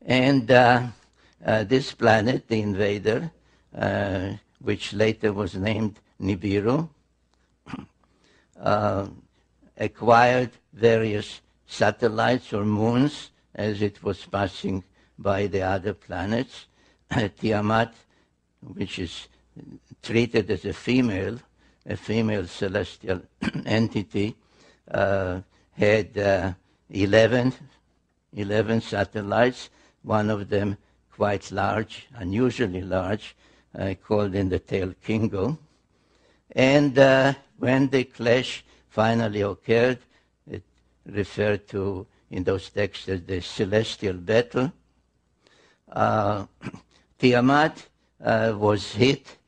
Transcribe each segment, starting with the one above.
And this planet, the invader, which later was named Nibiru, acquired various satellites or moons as it was passing by the other planets. Tiamat, which is treated as a female celestial entity, had 11 satellites, one of them quite large, unusually large, called in the tale Kingo. And when the clash finally occurred, it referred to in those texts as the celestial battle. Tiamat was hit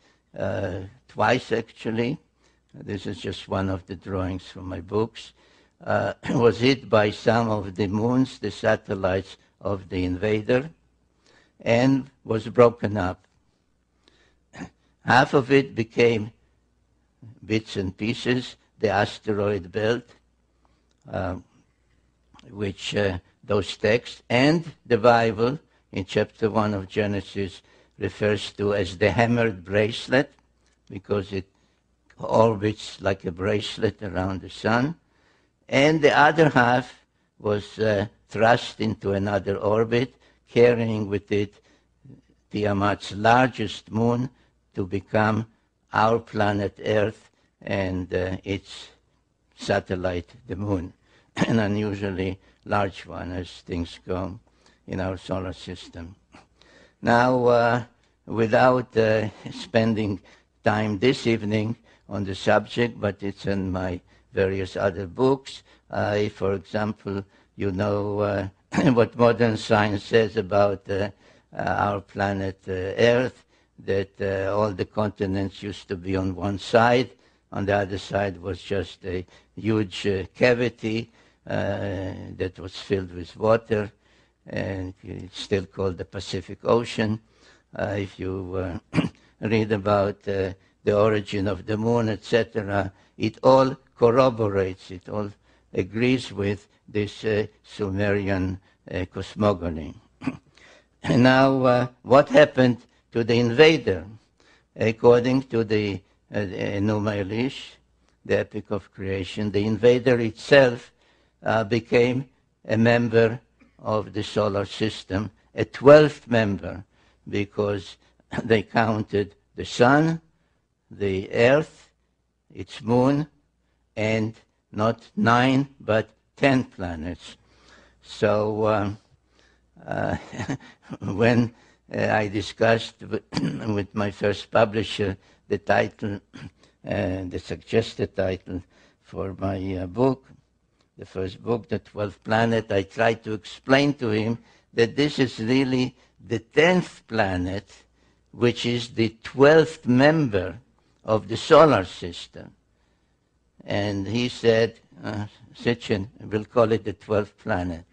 twice, actually. This is just one of the drawings from my books. Was hit by some of the moons, the satellites of the invader, and was broken up. Half of it became bits and pieces, the asteroid belt, which those texts, and the Bible in chapter 1 of Genesis refers to as the hammered bracelet, because it orbits like a bracelet around the sun. And the other half was thrust into another orbit, carrying with it Tiamat's largest moon to become our planet Earth and its satellite, the moon, an unusually large one as things go in our solar system. Now, without spending time this evening on the subject, but it's in my various other books. For example, you know what modern science says about our planet Earth, that all the continents used to be on one side. On the other side was just a huge cavity that was filled with water, and it's still called the Pacific Ocean. If you read about the origin of the moon, etc., it all corroborates, it all agrees with this Sumerian cosmogony. And now, what happened to the invader? According to the Enuma Elish, the Epic of Creation, the invader itself became a member of the solar system, a 12th member, because they counted the sun, the earth, its moon, and not 9 but 10 planets. So when I discussed with my first publisher the title, the suggested title for my book, the first book, The 12th Planet, I tried to explain to him that this is really the 10th planet, which is the 12th member of the solar system. And he said, Sitchin, we'll call it the 12th planet.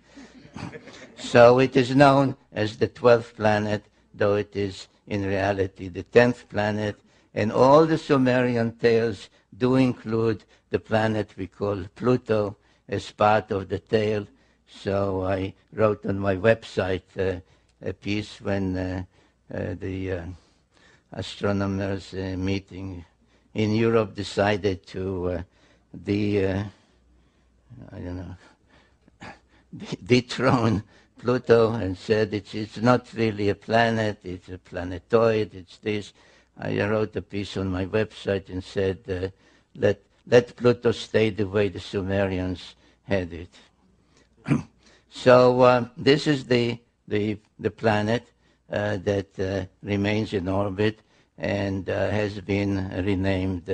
So it is known as the 12th planet, though it is in reality the 10th planet. And all the Sumerian tales do include the planet we call Pluto as part of the tale. So I wrote on my website a piece when the astronomers meeting in Europe decided to dethrone Pluto and said it's not really a planet, it's a planetoid, it's this. I wrote a piece on my website and said, let Pluto stay the way the Sumerians had it. So this is the planet that remains in orbit and has been renamed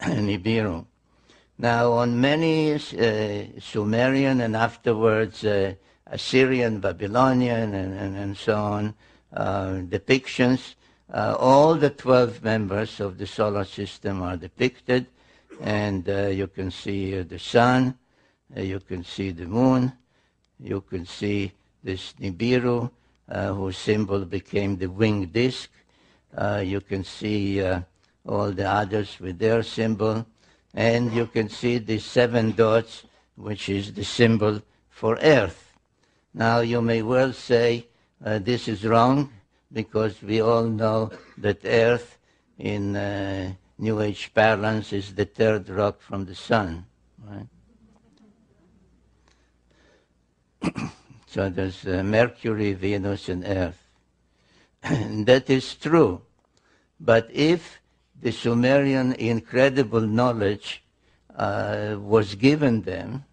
Nibiru. Now, on many Sumerian and afterwards Assyrian, Babylonian, and so on depictions, all the 12 members of the solar system are depicted, and you can see the sun, you can see the moon, you can see this Nibiru, whose symbol became the winged disk. You can see all the others with their symbol, and you can see the 7 dots, which is the symbol for Earth. Now, you may well say, This is wrong because we all know that Earth in New Age parlance is the third rock from the sun. Right? So there's Mercury, Venus, and Earth. And that is true. But if the Sumerian incredible knowledge was given them,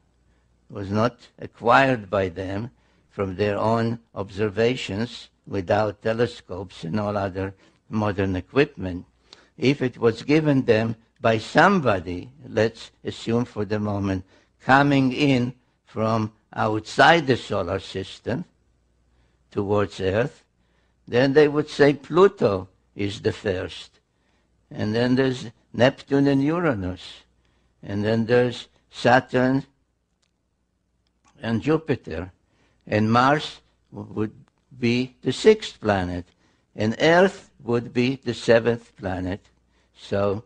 was not acquired by them from their own observations without telescopes and all other modern equipment, if it was given them by somebody, let's assume for the moment, coming in from outside the solar system towards Earth, then they would say Pluto is the first. And then there's Neptune and Uranus. And then there's Saturn and Jupiter. And Mars would be the sixth planet. And Earth would be the seventh planet. So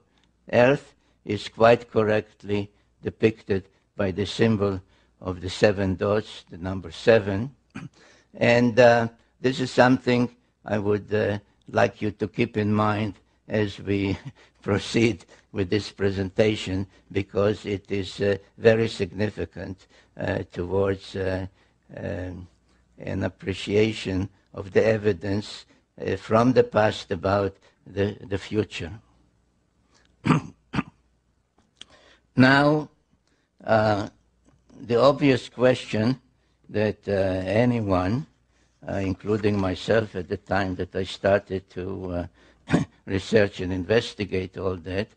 Earth is quite correctly depicted by the symbol of the 7 dots, the number 7. And this is something I would like you to keep in mind as we proceed with this presentation, because it is very significant towards an appreciation of the evidence from the past about the future. Now, the obvious question that anyone, including myself at the time that I started to research and investigate all that,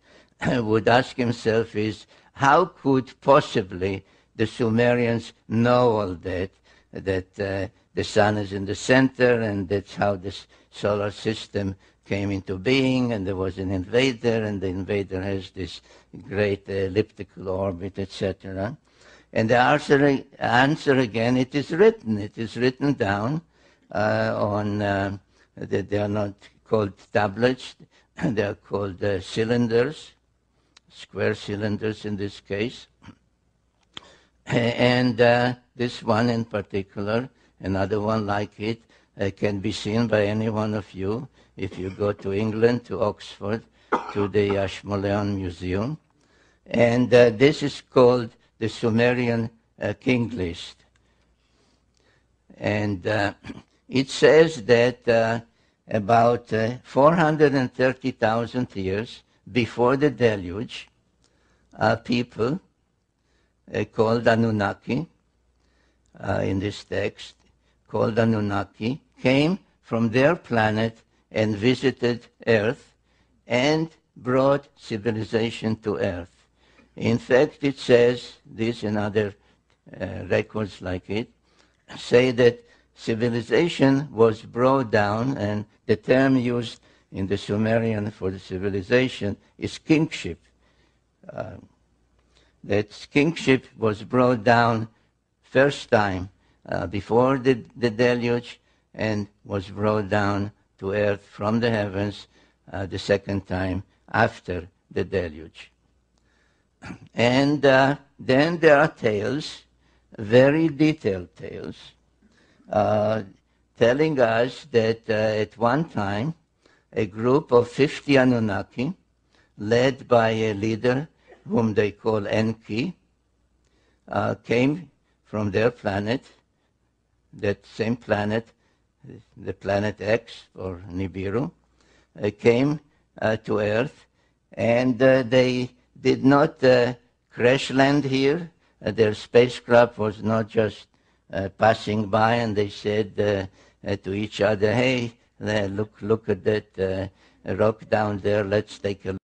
would ask himself is, how could possibly the Sumerians know all that, that the sun is in the center, and that's how this solar system came into being, and there was an invader, and the invader has this great elliptical orbit, etc. And the answer again, it is written down on, they are not called tablets, they are called cylinders, square cylinders in this case. And this one in particular, another one like it, can be seen by any one of you if you go to England, to Oxford, to the Ashmolean Museum. And this is called the Sumerian King List. And it says that about 430,000 years before the deluge, people called Anunnaki, in this text, called Anunnaki, came from their planet and visited Earth and brought civilization to Earth. In fact, it says, this and other records like it, say that civilization was brought down, and the term used in the Sumerian for the civilization is kingship. That kingship was brought down first time before the deluge, and was brought down to earth from the heavens the second time after the deluge. And then there are tales, very detailed tales, telling us that at one time a group of 50 Anunnaki, led by a leader whom they call Enki, came from their planet, that same planet, the planet X, or Nibiru, came to Earth, and they did not crash land here. Their spacecraft was not just passing by, and they said to each other, hey, look at that rock down there, let's take a look.